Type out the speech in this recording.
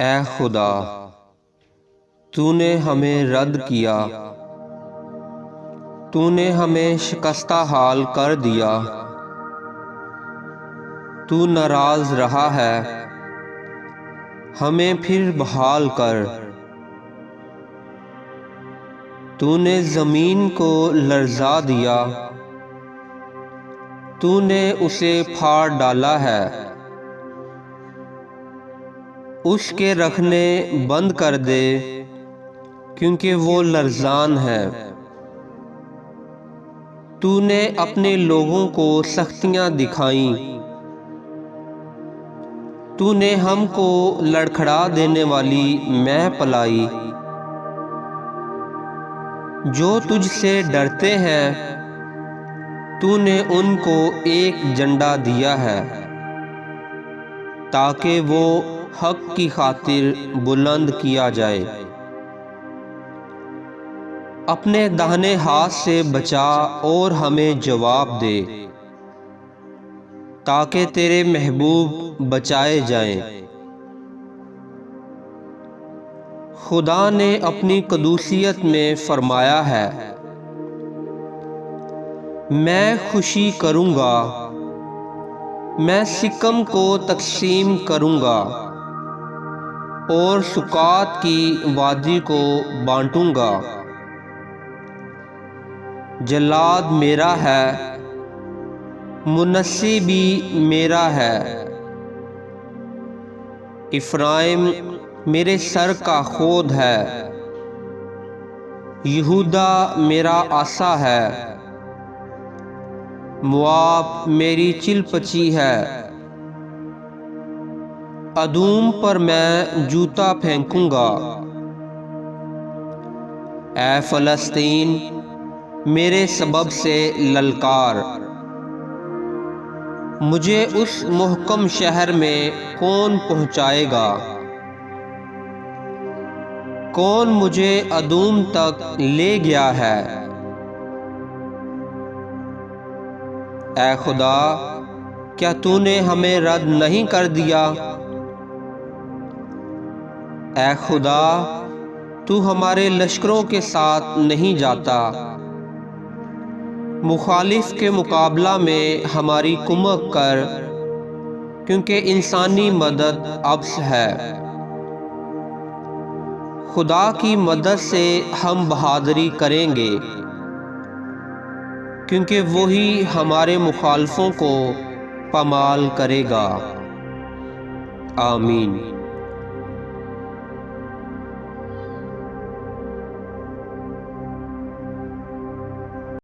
اے خدا، تو نے ہمیں رد کیا، تو نے ہمیں شکستہ حال کر دیا، تو ناراض رہا ہے، ہمیں پھر بحال کر۔ تو نے زمین کو لرزا دیا، تو نے اسے پھاڑ ڈالا ہے، اس کے رکھنے بند کر دے کیونکہ وہ لرزان ہے۔ تو نے اپنے لوگوں کو سختیاں دکھائیں، تو نے ہم کو لڑکھڑا دینے والی مہ پلائی۔ جو تجھ سے ڈرتے ہیں تو نے ان کو ایک جھنڈا دیا ہے، تاکہ وہ حق کی خاطر بلند کیا جائے۔ اپنے داہنے ہاتھ سے بچا اور ہمیں جواب دے، تاکہ تیرے محبوب بچائے جائیں۔ خدا نے اپنی قدوسیت میں فرمایا ہے، میں خوشی کروں گا، میں سکم کو تقسیم کروں گا اور سکات کی وادی کو بانٹوں گا۔ جلاد میرا ہے، منسی بھی میرا ہے، افرائیم میرے سر کا خود ہے، یہودا میرا عصا ہے، مواب میری چل پچی ہے، ادوم پر میں جوتا پھینکوں گا۔ اے فلسطین، میرے سبب سے للکار، مجھے اس محکم شہر میں کون پہنچائے گا؟ کون مجھے ادوم تک لے گیا ہے؟ اے خدا، کیا تو نے ہمیں رد نہیں کر دیا؟ اے خدا، تو ہمارے لشکروں کے ساتھ نہیں جاتا، مخالف کے مقابلہ میں ہماری کمک کر، کیونکہ انسانی مدد عبث ہے۔ خدا کی مدد سے ہم بہادری کریں گے، کیونکہ وہی ہمارے مخالفوں کو پامال کرے گا۔ آمین۔